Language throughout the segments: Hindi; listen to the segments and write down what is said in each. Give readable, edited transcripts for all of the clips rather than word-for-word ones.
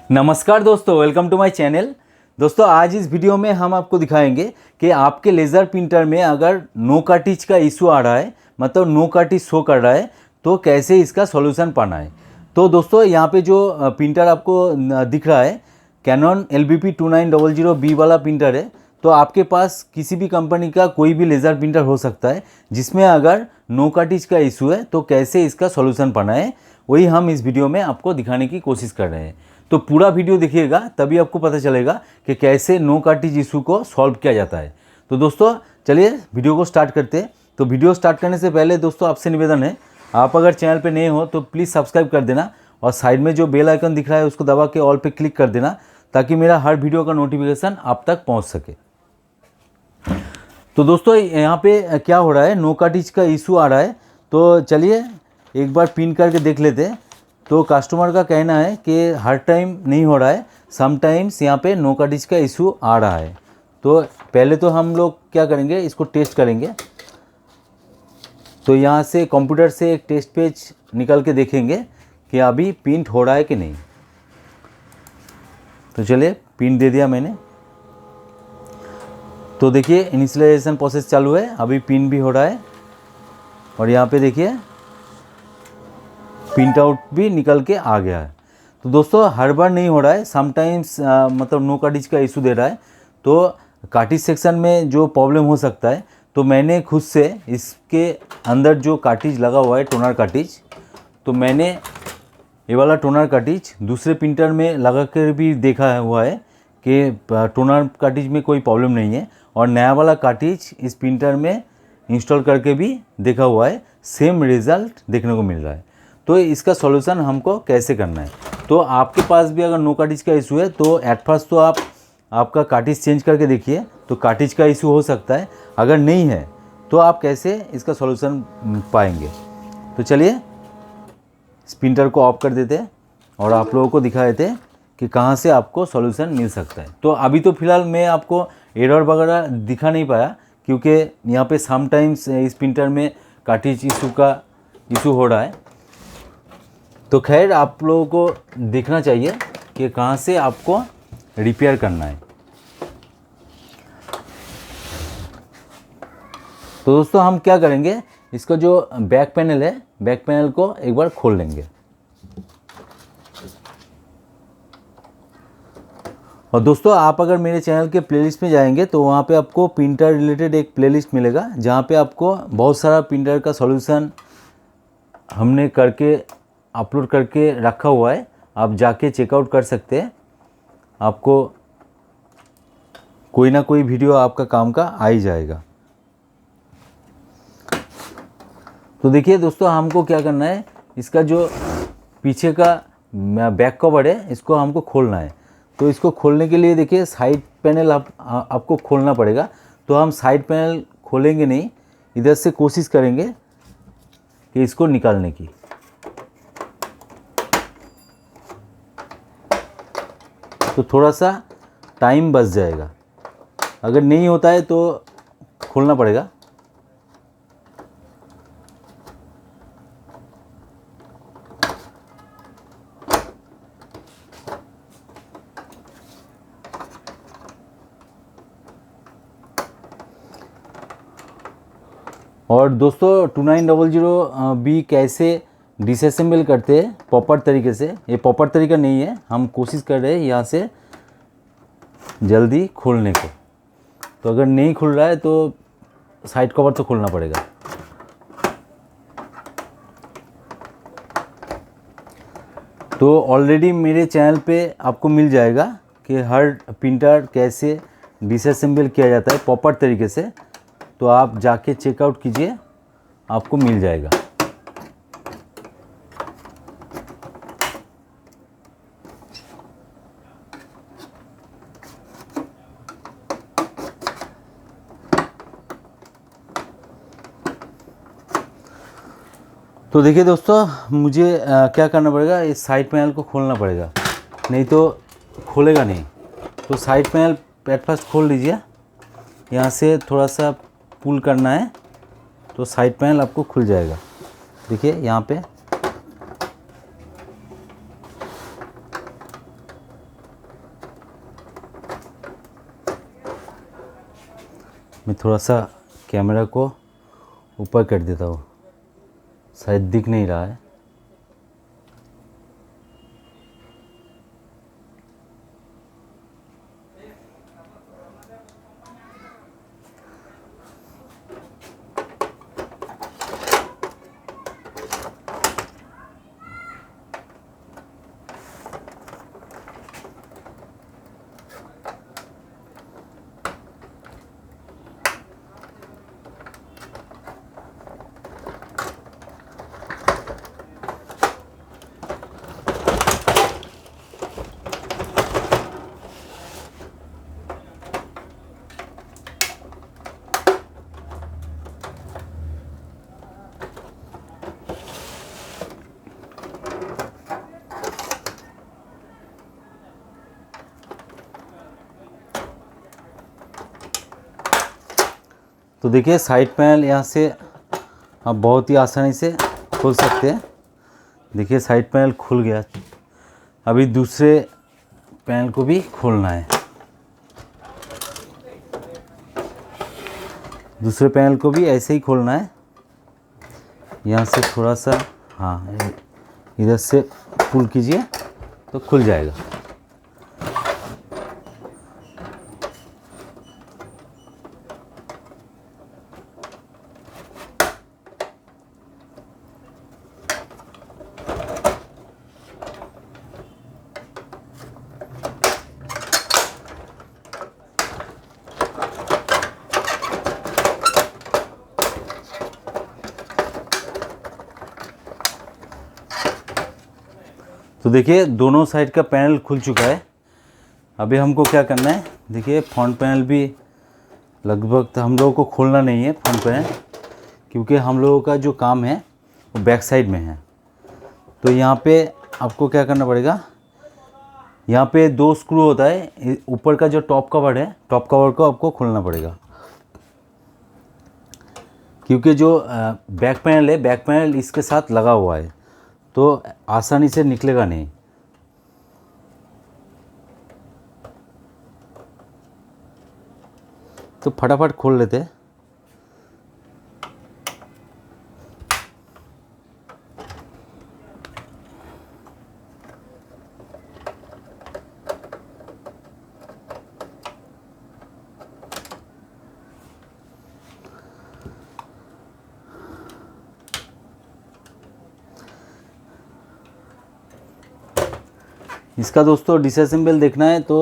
नमस्कार दोस्तों, वेलकम टू माय चैनल। दोस्तों आज इस वीडियो में हम आपको दिखाएंगे कि आपके लेज़र प्रिंटर में अगर नो कार्टिज का इशू आ रहा है, मतलब नो कार्टिज शो कर रहा है, तो कैसे इसका सॉल्यूशन पाना है। तो दोस्तों यहाँ पे जो प्रिंटर आपको दिख रहा है कैनन LBP2900B वाला प्रिंटर है। तो आपके पास किसी भी कंपनी का कोई भी लेज़र प्रिंटर हो सकता है जिसमें अगर नो कार्टिज का इशू है तो कैसे इसका सॉल्यूशन पाना है, वही हम इस वीडियो में आपको दिखाने की कोशिश कर रहे हैं। तो पूरा वीडियो देखिएगा तभी आपको पता चलेगा कि कैसे नो कार्टिज इशू को सॉल्व किया जाता है। तो दोस्तों चलिए वीडियो को स्टार्ट करते हैं। तो वीडियो स्टार्ट करने से पहले दोस्तों आपसे निवेदन है, आप अगर चैनल पे नए हो तो प्लीज़ सब्सक्राइब कर देना और साइड में जो बेल आइकन दिख रहा है उसको दबा के ऑल पे क्लिक कर देना ताकि मेरा हर वीडियो का नोटिफिकेशन आप तक पहुँच सके। तो दोस्तों यहाँ पे क्या हो रहा है, नो कार्टिज का इशू आ रहा है। तो चलिए एक बार पिन करके देख लेते हैं। तो कस्टमर का कहना है कि हर टाइम नहीं हो रहा है, समटाइम्स यहाँ पे नो कार्टिज का इशू आ रहा है। तो पहले तो हम लोग क्या करेंगे, इसको टेस्ट करेंगे। तो यहाँ से कंप्यूटर से एक टेस्ट पेज निकल के देखेंगे कि अभी प्रिंट हो रहा है कि नहीं। तो चलिए प्रिंट दे दिया मैंने। तो देखिए इनिशियलाइजेशन प्रोसेस चालू है, अभी प्रिंट भी हो रहा है और यहाँ पे देखिए प्रिंट आउट भी निकल के आ गया है। तो दोस्तों हर बार नहीं हो रहा है, समटाइम्स मतलब नो कार्टिज का इशू दे रहा है। तो कार्टिज सेक्शन में जो प्रॉब्लम हो सकता है, तो मैंने खुद से इसके अंदर जो कार्टिज लगा हुआ है टोनर कार्टिज, तो मैंने ये वाला टोनर कार्टिज दूसरे प्रिंटर में लगा कर भी देखा हुआ है कि टोनर कार्टिज में कोई प्रॉब्लम नहीं है, और नया वाला कार्टिज इस प्रिंटर में इंस्टॉल करके भी देखा हुआ है, सेम रिज़ल्ट देखने को मिल रहा है। तो इसका सॉल्यूशन हमको कैसे करना है। तो आपके पास भी अगर नो कार्टिज का इशू है तो एट फर्स्ट तो आपका कार्टिज चेंज करके देखिए, तो कार्टिज का इशू हो सकता है। अगर नहीं है तो आप कैसे इसका सॉल्यूशन पाएंगे। तो चलिए इस प्रिंटर को ऑफ कर देते हैं और आप लोगों को दिखा देते हैं कि कहाँ से आपको सॉल्यूशन मिल सकता है। तो अभी तो फ़िलहाल मैं आपको एरर वगैरह दिखा नहीं पाया क्योंकि यहाँ पे समटाइम्स इस प्रिंटर में कार्टिज इशू हो रहा है। तो खैर आप लोगों को देखना चाहिए कि कहाँ से आपको रिपेयर करना है। तो दोस्तों हम क्या करेंगे, इसका जो बैक पैनल है, बैक पैनल को एक बार खोल लेंगे। और दोस्तों आप अगर मेरे चैनल के प्लेलिस्ट में जाएंगे तो वहाँ पे आपको प्रिंटर रिलेटेड एक प्लेलिस्ट मिलेगा जहाँ पे आपको बहुत सारा प्रिंटर का सॉल्यूशन हमने करके अपलोड करके रखा हुआ है। आप जाके चेकआउट कर सकते हैं, आपको कोई ना कोई वीडियो आपका काम का आ ही जाएगा। तो देखिए दोस्तों हमको क्या करना है, इसका जो पीछे का बैक कवर है इसको हमको खोलना है। तो इसको खोलने के लिए देखिए साइड पैनल आपको खोलना पड़ेगा। तो हम साइड पैनल खोलेंगे नहीं, इधर से कोशिश करेंगे कि इसको निकालने की। तो थोड़ा सा टाइम बच जाएगा, अगर नहीं होता है तो खोलना पड़ेगा। और दोस्तों 2900B कैसे डिसअसेंबल करते हैं प्रॉपर तरीके से, ये प्रॉपर तरीका नहीं है, हम कोशिश कर रहे हैं यहाँ से जल्दी खोलने को। तो अगर नहीं खुल रहा है तो साइड कवर तो खोलना पड़ेगा। तो ऑलरेडी मेरे चैनल पे आपको मिल जाएगा कि हर प्रिंटर कैसे डिसअसेंबल किया जाता है प्रॉपर तरीके से। तो आप जाके चेकआउट कीजिए, आपको मिल जाएगा। तो देखिए दोस्तों मुझे क्या करना पड़ेगा, इस साइड पैनल को खोलना पड़ेगा, नहीं तो खोलेगा नहीं। तो साइड पैनल एट फर्स्ट खोल लीजिए, यहाँ से थोड़ा सा पुल करना है तो साइड पैनल आपको खुल जाएगा। देखिए यहाँ पे मैं थोड़ा सा कैमरा को ऊपर कर देता हूँ, शायद दिख नहीं रहा है। तो देखिए साइड पैनल यहाँ से आप बहुत ही आसानी से खोल सकते हैं। देखिए साइड पैनल खुल गया। अभी दूसरे पैनल को भी खोलना है। दूसरे पैनल को भी ऐसे ही खोलना है। यहाँ से थोड़ा सा, हाँ, इधर से पुल कीजिए तो खुल जाएगा। तो देखिए दोनों साइड का पैनल खुल चुका है। अभी हमको क्या करना है, देखिए फ्रंट पैनल भी लगभग तो हम लोगों को खोलना नहीं है फ्रंट पैनल, क्योंकि हम लोगों का जो काम है वो बैक साइड में है। तो यहाँ पे आपको क्या करना पड़ेगा, यहाँ पे 2 स्क्रू होता है। ऊपर का जो टॉप कवर है, टॉप कवर को आपको खोलना पड़ेगा, क्योंकि जो बैक पैनल है, बैक पैनल इसके साथ लगा हुआ है, तो आसानी से निकलेगा नहीं। तो फटाफट खोल लेते हैं। इसका दोस्तों डिसअसेंबल देखना है तो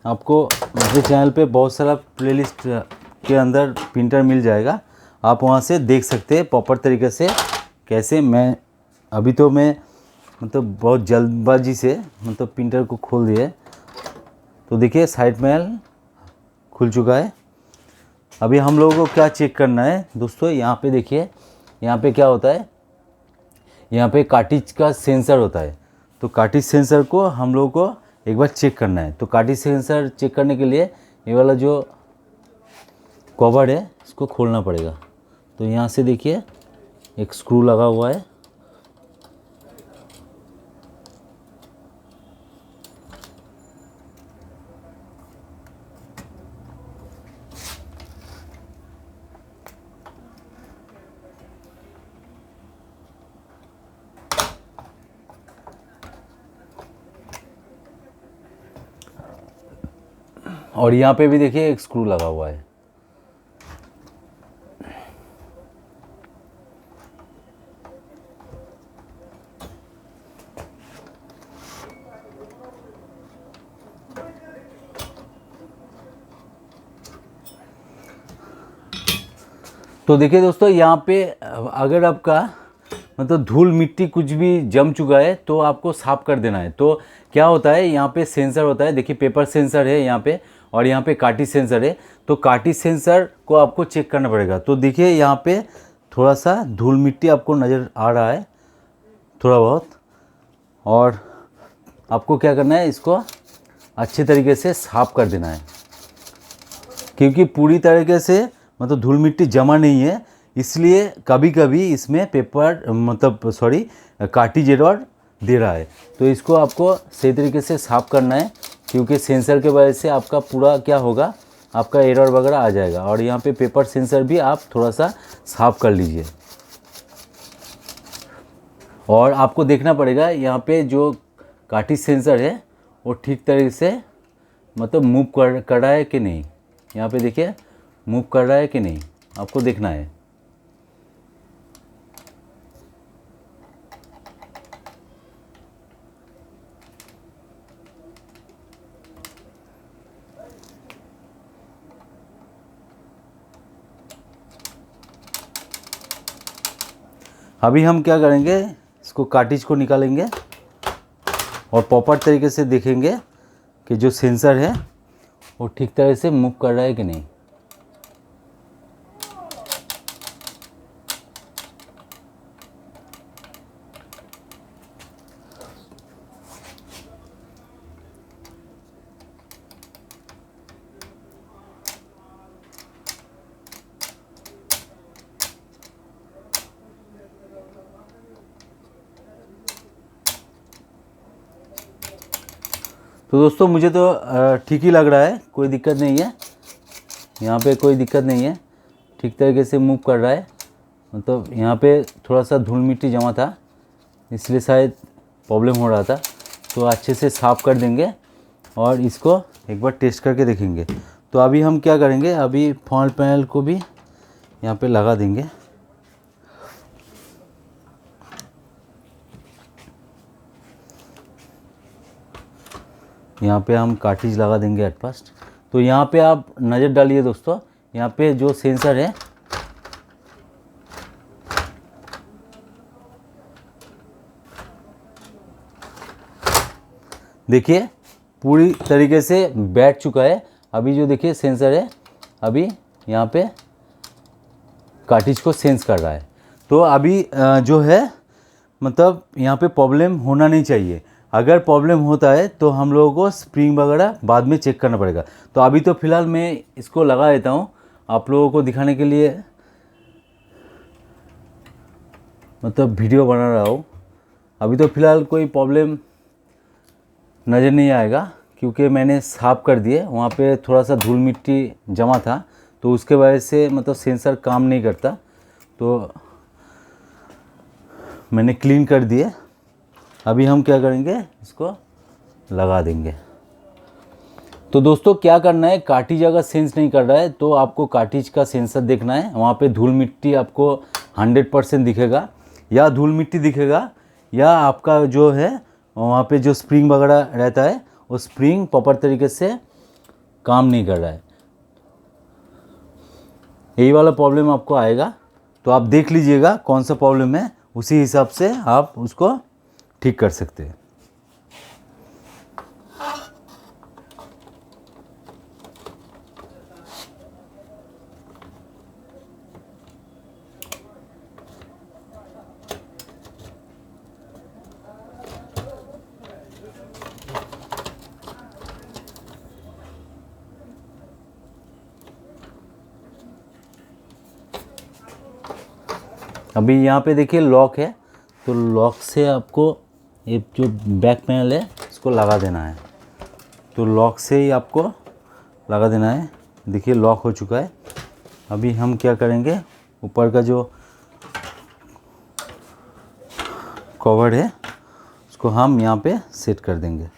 आपको मेरे चैनल पे बहुत सारा प्लेलिस्ट के अंदर प्रिंटर मिल जाएगा। आप वहाँ से देख सकते हैं प्रॉपर तरीके से कैसे। मैं अभी तो मैं मतलब बहुत जल्दबाजी से मतलब प्रिंटर को खोल दिए। तो देखिए साइड पैनल खुल चुका है। अभी हम लोगों को क्या चेक करना है दोस्तों, यहाँ पे देखिए, यहाँ पे क्या होता है, यहाँ पे कार्ट्रिज का सेंसर होता है। तो कार्ट्रिज सेंसर को हम लोगों को एक बार चेक करना है। तो कार्ट्रिज सेंसर चेक करने के लिए ये वाला जो कवर है इसको खोलना पड़ेगा। तो यहाँ से देखिए एक स्क्रू लगा हुआ है। और यहाँ पे भी देखिए एक स्क्रू लगा हुआ है। तो देखिए दोस्तों, यहाँ पे अगर आपका मतलब धूल मिट्टी कुछ भी जम चुका है तो आपको साफ़ कर देना है। तो क्या होता है, यहाँ पे सेंसर होता है, देखिए पेपर सेंसर है यहाँ पे, और यहाँ पे कार्ट्रिज सेंसर है। तो कार्ट्रिज सेंसर को आपको चेक करना पड़ेगा। तो देखिए यहाँ पे थोड़ा सा धूल मिट्टी आपको नज़र आ रहा है, थोड़ा बहुत। और आपको क्या करना है, इसको अच्छे तरीके से साफ़ कर देना है, क्योंकि पूरी तरीके से मतलब धूल मिट्टी जमा नहीं है, इसलिए कभी कभी इसमें पेपर मतलब सॉरी कार्ट्रिज एरर दे रहा है। तो इसको आपको सही तरीके से साफ़ करना है, क्योंकि सेंसर के वजह से आपका पूरा क्या होगा, आपका एरर वगैरह आ जाएगा। और यहाँ पे पेपर सेंसर भी आप थोड़ा सा साफ कर लीजिए। और आपको देखना पड़ेगा यहाँ पे जो कार्टिज सेंसर है वो ठीक तरीके से मतलब मूव कर रहा है कि नहीं। यहाँ पे देखिए मूव कर रहा है कि नहीं, आपको देखना है। अभी हम क्या करेंगे, इसको कार्टिज को निकालेंगे और प्रॉपर तरीके से देखेंगे कि जो सेंसर है वो ठीक तरह से मूव कर रहा है कि नहीं। तो दोस्तों मुझे तो ठीक ही लग रहा है, कोई दिक्कत नहीं है, यहाँ पे कोई दिक्कत नहीं है, ठीक तरीके से मूव कर रहा है। मतलब यहाँ पे थोड़ा सा धूल मिट्टी जमा था इसलिए शायद प्रॉब्लम हो रहा था। तो अच्छे से साफ़ कर देंगे और इसको एक बार टेस्ट करके देखेंगे। तो अभी हम क्या करेंगे, अभी फॉल पैनल को भी यहाँ पे लगा देंगे। यहाँ पे हम कार्टिज लगा देंगे एट फर्स्ट। तो यहाँ पे आप नज़र डालिए दोस्तों, यहाँ पे जो सेंसर है देखिए पूरी तरीके से बैठ चुका है। अभी जो देखिए सेंसर है अभी यहाँ पे कार्टिज को सेंस कर रहा है। तो अभी जो है मतलब यहाँ पे प्रॉब्लम होना नहीं चाहिए। अगर प्रॉब्लम होता है तो हम लोगों को स्प्रिंग वगैरह बाद में चेक करना पड़ेगा। तो अभी तो फ़िलहाल मैं इसको लगा देता हूँ आप लोगों को दिखाने के लिए, मतलब वीडियो बना रहा हूँ। अभी तो फ़िलहाल कोई प्रॉब्लम नज़र नहीं आएगा क्योंकि मैंने साफ़ कर दिए। वहाँ पे थोड़ा सा धूल मिट्टी जमा था तो उसके वजह से मतलब सेंसर काम नहीं करता, तो मैंने क्लीन कर दिए। अभी हम क्या करेंगे, इसको लगा देंगे। तो दोस्तों क्या करना है, कार्टिज अगर सेंस नहीं कर रहा है तो आपको कार्टिज का सेंसर देखना है। वहाँ पे धूल मिट्टी आपको 100% दिखेगा, या धूल मिट्टी दिखेगा या आपका जो है वहाँ पे जो स्प्रिंग वगैरह रहता है वो स्प्रिंग प्रॉपर तरीके से काम नहीं कर रहा है। यही वाला प्रॉब्लम आपको आएगा। तो आप देख लीजिएगा कौन सा प्रॉब्लम है, उसी हिसाब से आप उसको ठीक कर सकते हैं। अभी यहाँ पे देखिए लॉक है, तो लॉक से आपको ये जो बैक पैनल है इसको लगा देना है। तो लॉक से ही आपको लगा देना है। देखिए लॉक हो चुका है। अभी हम क्या करेंगे, ऊपर का जो कवर है उसको हम यहाँ पे सेट कर देंगे।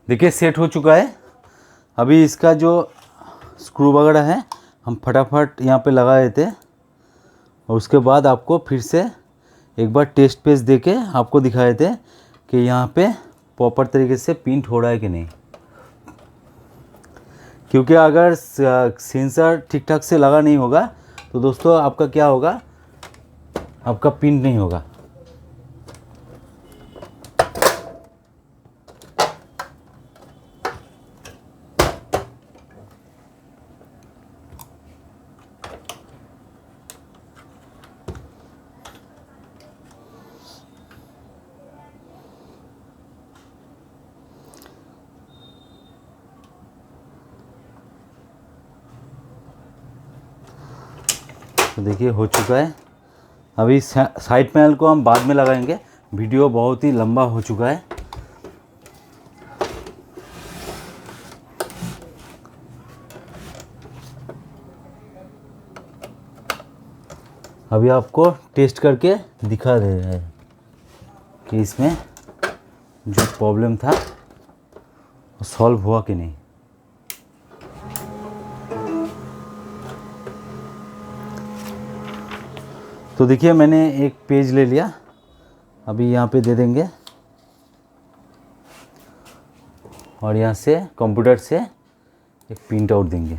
देखिए सेट हो चुका है। अभी इसका जो स्क्रू वगैरह है हम फटाफट यहाँ पे लगा देते हैं और उसके बाद आपको फिर से एक बार टेस्ट पेज देके आपको दिखा देते हैं कि यहाँ पे प्रॉपर तरीके से प्रिंट हो रहा है कि नहीं, क्योंकि अगर सेंसर ठीक ठाक से लगा नहीं होगा तो दोस्तों आपका क्या होगा, आपका प्रिंट नहीं होगा। तो देखिए हो चुका है। अभी साइड पैनल को हम बाद में लगाएंगे, वीडियो बहुत ही लंबा हो चुका है। अभी आपको टेस्ट करके दिखा दे रहे हैं कि इसमें जो प्रॉब्लम था वो सॉल्व हुआ कि नहीं। तो देखिए मैंने एक पेज ले लिया, अभी यहाँ पे दे देंगे और यहाँ से कंप्यूटर से एक प्रिंट आउट देंगे।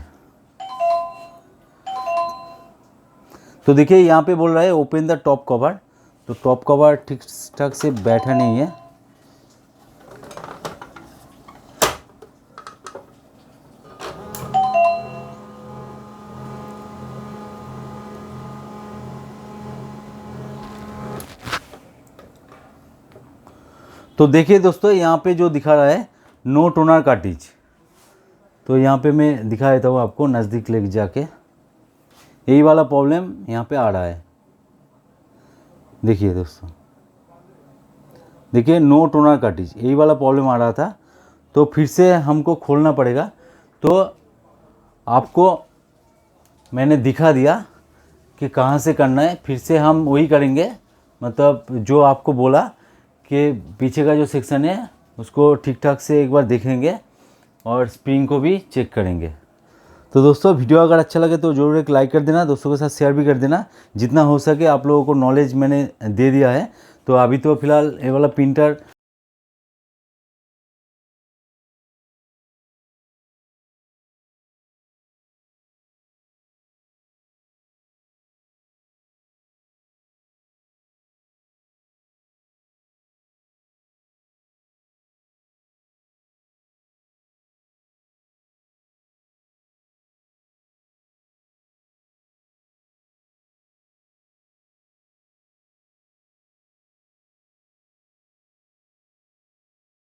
तो देखिए यहाँ पे बोल रहा है ओपन द टॉप कवर, तो टॉप कवर ठीक ठाक से बैठा नहीं है। तो देखिए दोस्तों यहाँ पे जो दिखा रहा है नो टोनर कार्टिज, तो यहाँ पे मैं दिखा देता हूँ आपको नज़दीक लेके जाके। यही वाला प्रॉब्लम यहाँ पे आ रहा है। देखिए दोस्तों, देखिए नो टोनर कार्टिज, यही वाला प्रॉब्लम आ रहा था। तो फिर से हमको खोलना पड़ेगा। तो आपको मैंने दिखा दिया कि कहाँ से करना है, फिर से हम वही करेंगे। मतलब जो आपको बोला कि पीछे का जो सेक्शन है उसको ठीक ठाक से एक बार देखेंगे और स्प्रिंग को भी चेक करेंगे। तो दोस्तों वीडियो अगर अच्छा लगे तो ज़रूर एक लाइक कर देना, दोस्तों के साथ शेयर भी कर देना। जितना हो सके आप लोगों को नॉलेज मैंने दे दिया है। तो अभी तो फ़िलहाल ये वाला प्रिंटर